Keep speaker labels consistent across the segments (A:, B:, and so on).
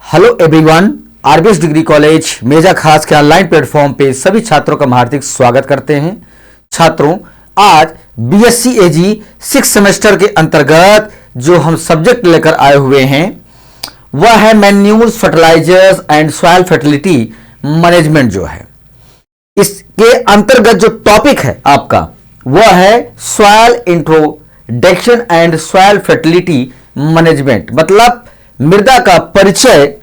A: Hello everyone, RBS degree college Meja Khas के online platform पे सभी छात्रों का हार्दिक स्वागत करते हैं। छात्रों, आज बीएससी एजी 6 सेमेस्टर के अंतर्गत जो हम सब्जेक्ट लेकर आए हुए हैं वह है manures, fertilizers and soil fertility management. जो है इसके अंतर्गत जो टॉपिक है आपका वह है soil introduction and soil fertility management, मतलब मृदा का परिचय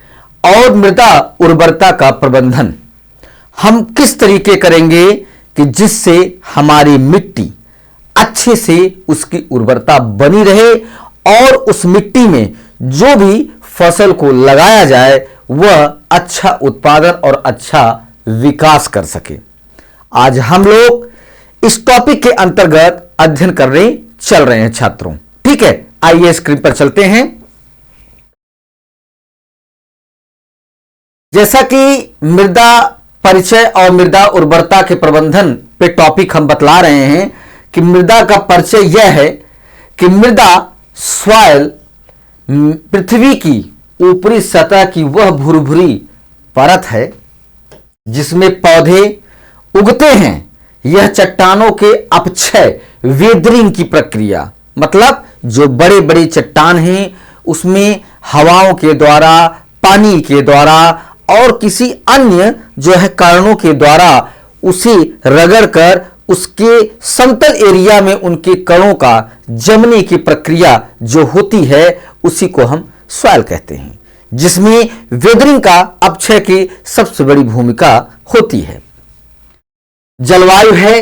A: और मृदा उर्वरता का प्रबंधन। हम किस तरीके करेंगे कि जिससे हमारी मिट्टी अच्छे से उसकी उर्वरता बनी रहे और उस मिट्टी में जो भी फसल को लगाया जाए वह अच्छा उत्पादन और अच्छा विकास कर सके। आज हम लोग इस टॉपिक के अंतर्गत अध्ययन करने चल रहे हैं छात्रों। ठीक है, आइए स्क्रीन पर चलते हैं। जैसा कि मृदा परिचय और मृदा उर्वरता के प्रबंधन पे टॉपिक हम बतला रहे हैं कि मृदा का परिचय यह है कि मृदा सॉइल पृथ्वी की ऊपरी सतह की वह भुरभुरी परत है जिसमें पौधे उगते हैं। यह चट्टानों के अपक्षय वेदरिंग की प्रक्रिया, मतलब जो बड़े बड़े चट्टान हैं उसमें हवाओं के द्वारा, पानी के द्वारा और किसी अन्य जो है कारणों के द्वारा उसे रगड़कर उसके समतल एरिया में उनके कणों का जमने की प्रक्रिया जो होती है उसी को हम सॉइल कहते हैं, जिसमें वेदरिंग का अपक्षय की सबसे बड़ी भूमिका होती है। जलवायु है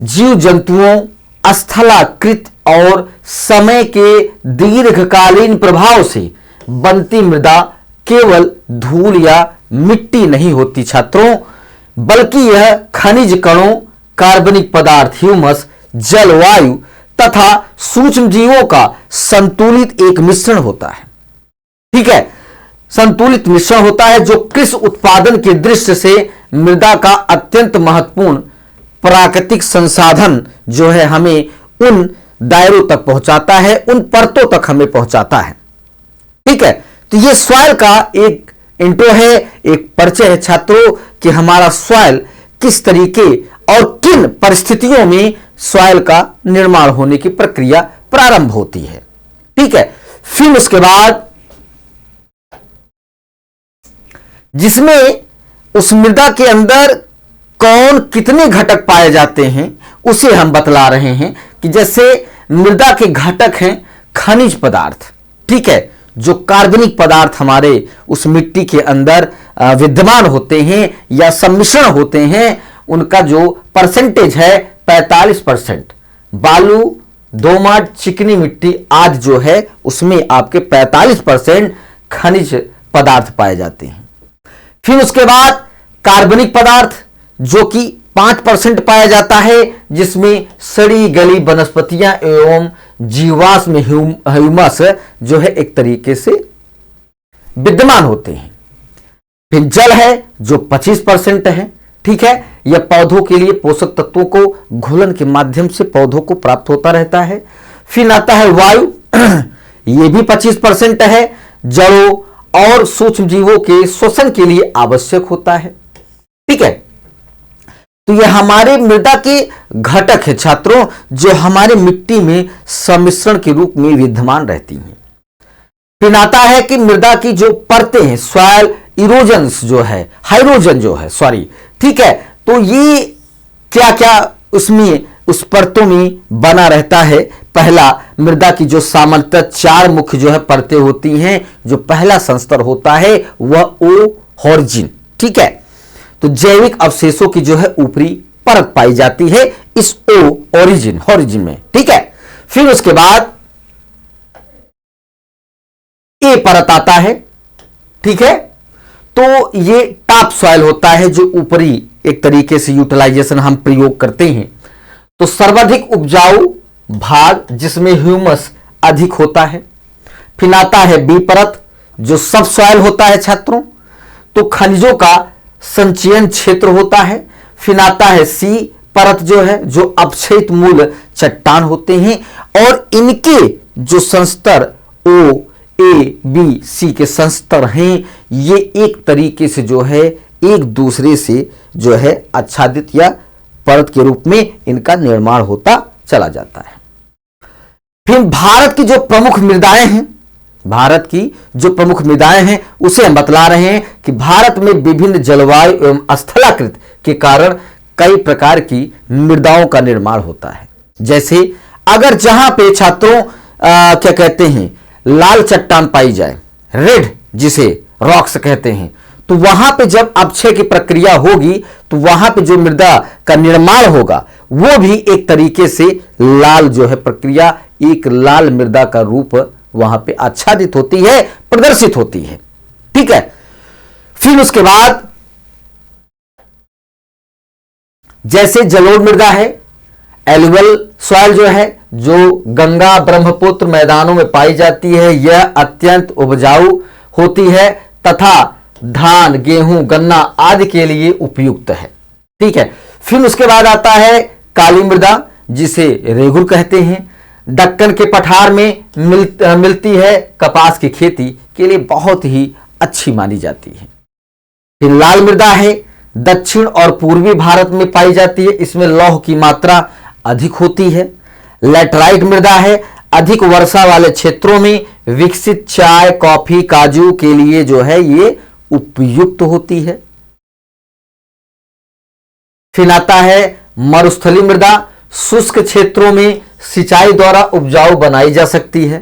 A: जीव जंतुओं, स्थलाकृत और समय के दीर्घकालीन प्रभाव से बनती मृदा केवल धूल या मिट्टी नहीं होती छात्रों, बल्कि यह खनिज कणों, कार्बनिक पदार्थ, ह्यूमस, जलवायु तथा सूक्ष्म जीवों का संतुलित एक मिश्रण होता है। ठीक है, संतुलित मिश्रण होता है जो कृषि उत्पादन के दृष्टि से मृदा का अत्यंत महत्वपूर्ण प्राकृतिक संसाधन जो है हमें उन दायरों तक पहुंचाता है, उन परतों तक हमें पहुंचाता है। ठीक है, तो ये सॉइल का एक इंट्रो है, एक परिचय है छात्रों कि हमारा सॉइल किस तरीके और किन परिस्थितियों में सॉइल का निर्माण होने की प्रक्रिया प्रारंभ होती है। ठीक है, फिर उसके बाद जिसमें उस मृदा के अंदर कौन कितने घटक पाए जाते हैं उसे हम बतला रहे हैं कि जैसे मृदा के घटक हैं खनिज पदार्थ। ठीक है, जो कार्बनिक पदार्थ हमारे उस मिट्टी के अंदर विद्यमान होते हैं या सम्मिश्रण होते हैं उनका जो परसेंटेज है 45%। बालू, दोमट, चिकनी मिट्टी आदि जो है उसमें आपके 45% खनिज पदार्थ पाए जाते हैं। फिर उसके बाद कार्बनिक पदार्थ जो कि 5% पाया जाता है, जिसमें सड़ी गली वनस्पतियां एवं जीवाश्म ह्यूमस जो है एक तरीके से विद्यमान होते हैं। फिर जल है जो 25% है। ठीक है, यह पौधों के लिए पोषक तत्वों को घुलन के माध्यम से पौधों को प्राप्त होता रहता है। फिर आता है वायु, यह भी 25% है, जड़ों और सूक्ष्म जीवों के श्वसन के लिए आवश्यक होता है। ठीक है, तो यह हमारे मृदा के घटक है छात्रों जो हमारे मिट्टी में सम्मिश्रण के रूप में विद्यमान रहती हैं। फिर आता है कि मृदा की जो परतें हैं, सॉइल इरोजन्स जो है, हाइड्रोजन जो है, सॉरी, ठीक है, तो ये क्या क्या उसमें उस परतों में बना रहता है। पहला, मृदा की जो सामान्यतः 4 मुख्य जो है परतें होती हैं, जो पहला संस्तर होता है वह ओरिजिन। ठीक है, तो जैविक अवशेषों की जो है ऊपरी परत पाई जाती है इस ओरिजिन में। ठीक है, फिर उसके बाद ए परत आता है। ठीक है, तो ये टॉप सॉइल होता है जो ऊपरी एक तरीके से यूटिलाइजेशन हम प्रयोग करते हैं। तो सर्वाधिक उपजाऊ भाग जिसमें ह्यूमस अधिक होता है। फिर आता है बी परत जो सब सॉइल होता है छात्रों, तो खनिजों का संचयन क्षेत्र होता है। फिर आता है सी परत जो है जो अपक्षयित मूल चट्टान होते हैं और इनके जो संस्तर ओ ABC के संस्तर हैं, ये एक तरीके से जो है एक दूसरे से जो है आच्छादित या परत के रूप में इनका निर्माण होता चला जाता है। फिर भारत की जो प्रमुख मृदाएं हैं, भारत की जो प्रमुख मृदाएं हैं उसे हम बतला रहे हैं कि भारत में विभिन्न जलवायु एवं स्थलाकृत के कारण कई प्रकार की मृदाओं का निर्माण होता है। जैसे अगर जहां पे छात्रों क्या कहते हैं लाल चट्टान पाई जाए, रेड जिसे रॉक्स कहते हैं, तो वहां पे जब अपक्षय की प्रक्रिया होगी तो वहां पे जो मृदा का निर्माण होगा वो भी एक तरीके से लाल जो है प्रक्रिया, एक लाल मृदा का रूप वहां पे आच्छादित होती है, प्रदर्शित होती है। ठीक है, फिर उसके बाद जैसे जलोढ़ मृदा है, एलुवल सॉइल जो है, जो गंगा ब्रह्मपुत्र मैदानों में पाई जाती है, यह अत्यंत उपजाऊ होती है तथा धान, गेहूं, गन्ना आदि के लिए उपयुक्त है। ठीक है, फिर उसके बाद आता है काली मृदा जिसे रेगुर कहते हैं, दक्कन के पठार में मिलती है, कपास की खेती के लिए बहुत ही अच्छी मानी जाती है। फिर लाल मृदा है, दक्षिण और पूर्वी भारत में पाई जाती है, इसमें लौह की मात्रा अधिक होती है। लैटराइट मृदा है, अधिक वर्षा वाले क्षेत्रों में विकसित चाय, कॉफी, काजू के लिए जो है ये उपयुक्त होती है। फिर आता है मरुस्थली मृदा, शुष्क क्षेत्रों में सिंचाई द्वारा उपजाऊ बनाई जा सकती है।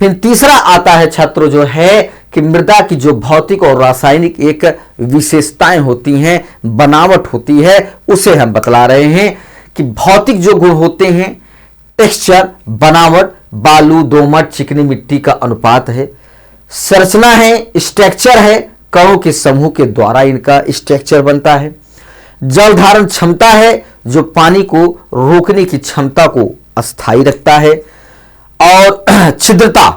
A: फिर तीसरा आता है छात्रों जो है कि मृदा की जो भौतिक और रासायनिक एक विशेषताएं होती हैं, बनावट होती है, उसे हम बतला रहे हैं कि भौतिक जो गुण होते हैं, टेक्सचर, बनावट, बालू, दोमट, चिकनी मिट्टी का अनुपात है। संरचना है, स्ट्रक्चर है, कणों के समूह के द्वारा इनका स्ट्रक्चर बनता है। जल धारण क्षमता है, जो पानी को रोकने की क्षमता को अस्थायी रखता है। और छिद्रता,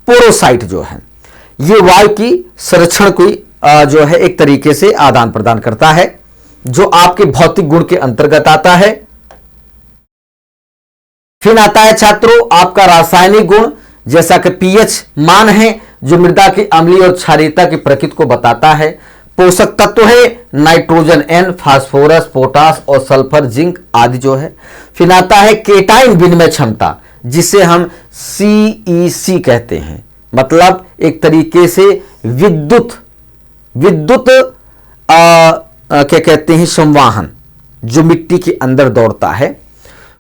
A: पोरोसाइट जो है, ये वायु की संरक्षण की जो है एक तरीके से आदान प्रदान करता है, जो आपके भौतिक गुण के अंतर्गत आता है। फिर आता है छात्रों आपका रासायनिक गुण, जैसा कि पीएच मान है, जो मृदा की अम्लीय और क्षारीयता की प्रकृति को बताता है। पोषक तत्व है नाइट्रोजन N, फास्फोरस, पोटास और सल्फर, जिंक आदि जो है। फिर आता है केटाइन विनिमय क्षमता, जिसे हम CEC कहते हैं, मतलब एक तरीके से विद्युत क्या कहते हैं संवाहन, जो मिट्टी के अंदर दौड़ता है,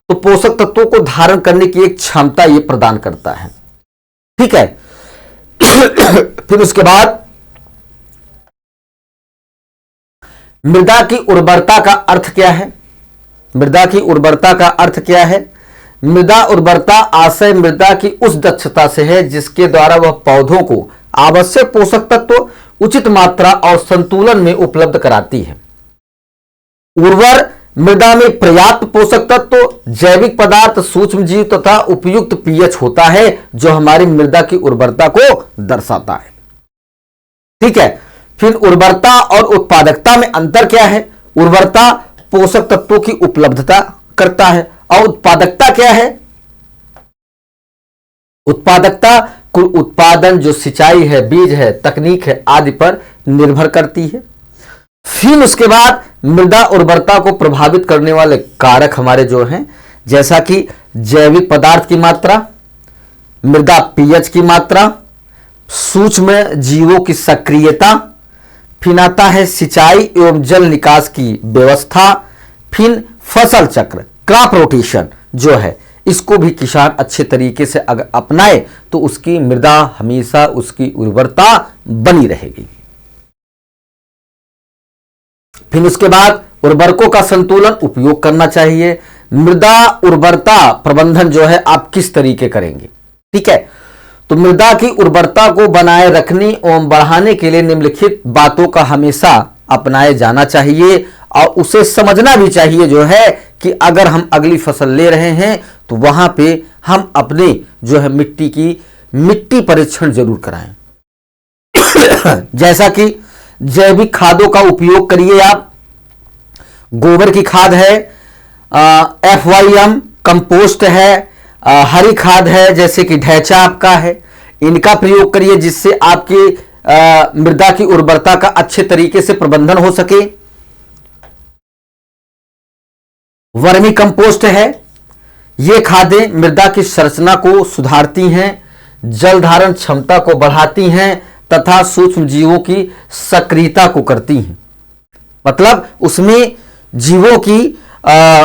A: तो पोषक तत्वों को धारण करने की एक क्षमता यह प्रदान करता है। ठीक है, फिर उसके बाद मृदा की उर्वरता का अर्थ क्या है? मृदा की उर्वरता का अर्थ क्या है? मृदा उर्वरता आशय मृदा की उस दक्षता से है जिसके द्वारा वह पौधों को आवश्यक पोषक तत्व उचित मात्रा और संतुलन में उपलब्ध कराती है। उर्वर मृदा में पर्याप्त पोषक तत्व, जैविक पदार्थ, सूक्ष्म जीव तथा उपयुक्त पीएच होता है, जो हमारी मृदा की उर्वरता को दर्शाता है। ठीक है, फिर उर्वरता और उत्पादकता में अंतर क्या है? उर्वरता पोषक तत्वों की उपलब्धता करता है और उत्पादकता क्या है? उत्पादकता कुल उत्पादन, जो सिंचाई है, बीज है, तकनीक है आदि पर निर्भर करती है। फिर उसके बाद मृदा उर्वरता को प्रभावित करने वाले कारक हमारे जो हैं, जैसा कि जैविक पदार्थ की मात्रा, मृदा पीएच की मात्रा, सूक्ष्म जीवों की सक्रियता, फिर आता है सिंचाई एवं जल निकास की व्यवस्था, फिर फसल चक्र, क्रॉप रोटेशन जो है, इसको भी किसान अच्छे तरीके से अगर अपनाए तो उसकी मृदा हमेशा उसकी उर्वरता बनी रहेगी। फिर उसके बाद उर्वरकों का संतुलन उपयोग करना चाहिए। मृदा उर्वरता प्रबंधन जो है आप किस तरीके करेंगे? ठीक है, तो मृदा की उर्वरता को बनाए रखने एवं बढ़ाने के लिए निम्नलिखित बातों का हमेशा अपनाया जाना चाहिए और उसे समझना भी चाहिए जो है कि अगर हम अगली फसल ले रहे हैं तो वहां पे हम अपने जो है मिट्टी परीक्षण जरूर कराएं। जैसा कि जैविक खादों का उपयोग करिए आप, गोबर की खाद है, FYM कंपोस्ट है, हरी खाद है जैसे कि ढैंचा आपका है, इनका प्रयोग करिए जिससे आपकी मृदा की उर्वरता का अच्छे तरीके से प्रबंधन हो सके। वर्मी कंपोस्ट है, ये खादें मृदा की संरचना को सुधारती हैं, जल धारण क्षमता को बढ़ाती हैं तथा सूक्ष्म जीवों की सक्रियता को करती हैं। मतलब उसमें जीवों की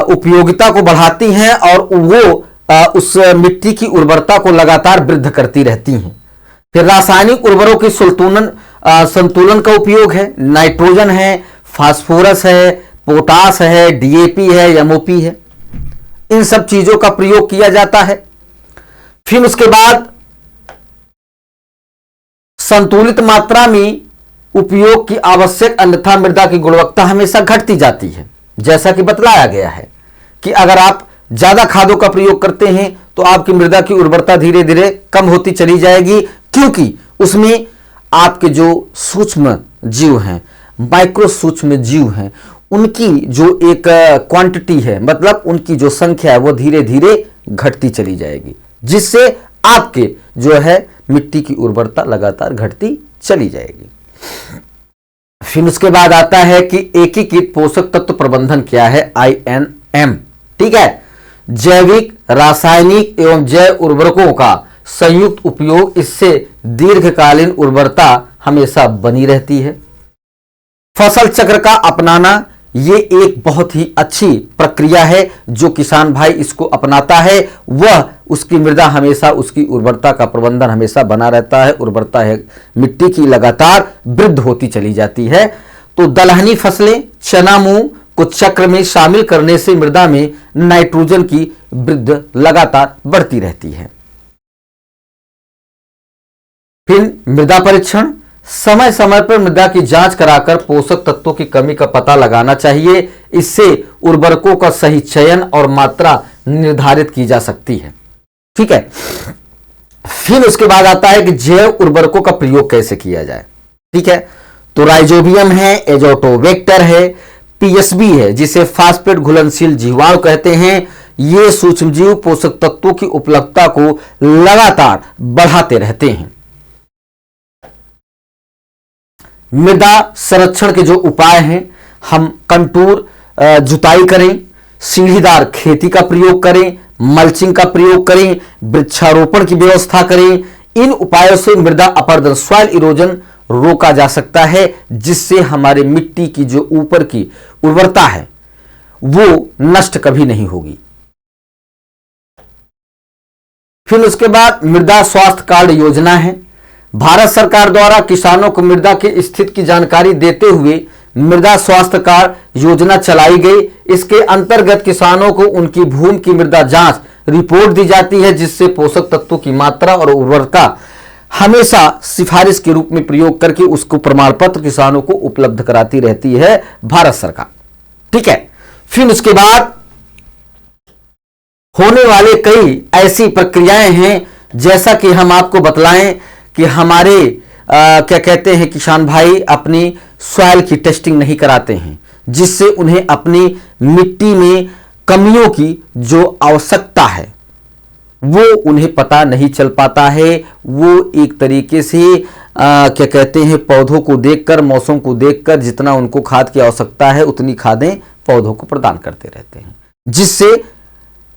A: उपयोगिता को बढ़ाती हैं और वो उस मिट्टी की उर्वरता को लगातार वृद्धि करती रहती हैं। फिर रासायनिक उर्वरकों की संतुलन का उपयोग है, नाइट्रोजन है, फास्फोरस है, पोटास है, डीएपी है, एमओपी है, इन सब चीजों का प्रयोग किया जाता है। फिर उसके बाद संतुलित मात्रा में उपयोग की आवश्यक, अन्यथा मृदा की गुणवत्ता हमेशा घटती जाती है। जैसा कि बतलाया गया है कि अगर आप ज्यादा खादों का प्रयोग करते हैं तो आपकी मृदा की उर्वरता धीरे धीरे कम होती चली जाएगी, क्योंकि उसमें आपके जो सूक्ष्म जीव हैं, माइक्रो सूक्ष्म जीव हैं, उनकी जो एक क्वांटिटी है, मतलब उनकी जो संख्या है वो धीरे धीरे घटती चली जाएगी, जिससे आपके जो है मिट्टी की उर्वरता लगातार घटती चली जाएगी। फिर उसके बाद आता है कि एकीकृत पोषक तत्व प्रबंधन क्या है, INM। ठीक है, जैविक, रासायनिक एवं जैव उर्वरकों का संयुक्त उपयोग, इससे दीर्घकालीन उर्वरता हमेशा बनी रहती है। फसल चक्र का अपनाना, ये एक बहुत ही अच्छी प्रक्रिया है। जो किसान भाई इसको अपनाता है वह उसकी मृदा हमेशा, उसकी उर्वरता का प्रबंधन हमेशा बना रहता है, उर्वरता है मिट्टी की लगातार वृद्धि होती चली जाती है। तो दलहनी फसलें, चना, मूंग को चक्र में शामिल करने से मृदा में नाइट्रोजन की वृद्धि लगातार बढ़ती रहती है। फिर मृदा परीक्षण, समय समय पर मृदा की जांच कराकर पोषक तत्वों की कमी का पता लगाना चाहिए। इससे उर्वरकों का सही चयन और मात्रा निर्धारित की जा सकती है। ठीक है, फिर उसके बाद आता है कि जैव उर्वरकों का प्रयोग कैसे किया जाए। ठीक है, तो राइजोबियम है, एजोटोबैक्टर है, पीएसबी है जिसे फास्फेट घुलनशील जीवाणु कहते हैं। ये सूक्ष्मजीव पोषक तत्वों की उपलब्धता को लगातार बढ़ाते रहते हैं। मृदा संरक्षण के जो उपाय हैं, हम कंटूर जुताई करें, सीढ़ीदार खेती का प्रयोग करें, मल्चिंग का प्रयोग करें, वृक्षारोपण की व्यवस्था करें। इन उपायों से मृदा अपरदन, सॉइल इरोजन रोका जा सकता है, जिससे हमारे मिट्टी की जो ऊपर की उर्वरता है वो नष्ट कभी नहीं होगी। फिर उसके बाद मृदा स्वास्थ्य कार्ड योजना है। भारत सरकार द्वारा किसानों को मृदा की स्थिति की जानकारी देते हुए मृदा स्वास्थ्य कार्ड योजना चलाई गई। इसके अंतर्गत किसानों को उनकी भूमि की मृदा जांच रिपोर्ट दी जाती है, जिससे पोषक तत्वों की मात्रा और उर्वरता हमेशा सिफारिश के रूप में प्रयोग करके उसको प्रमाण पत्र किसानों को उपलब्ध कराती रहती है भारत सरकार। ठीक है, फिर उसके बाद होने वाले कई ऐसी प्रक्रियाएं हैं, जैसा कि हम आपको बतलाएं कि हमारे क्या कहते हैं किसान भाई अपनी सॉइल की टेस्टिंग नहीं कराते हैं, जिससे उन्हें अपनी मिट्टी में कमियों की जो आवश्यकता है वो उन्हें पता नहीं चल पाता है। वो एक तरीके से क्या कहते हैं पौधों को देखकर, मौसम को देखकर जितना उनको खाद की आवश्यकता है उतनी खादें पौधों को प्रदान करते रहते हैं, जिससे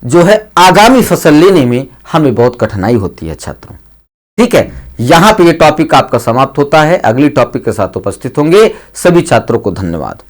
A: जो है आगामी फसल लेने में हमें बहुत कठिनाई होती है छात्रों। ठीक है, यहां पे ये टॉपिक आपका समाप्त होता है। अगली टॉपिक के साथ उपस्थित होंगे। सभी छात्रों को धन्यवाद।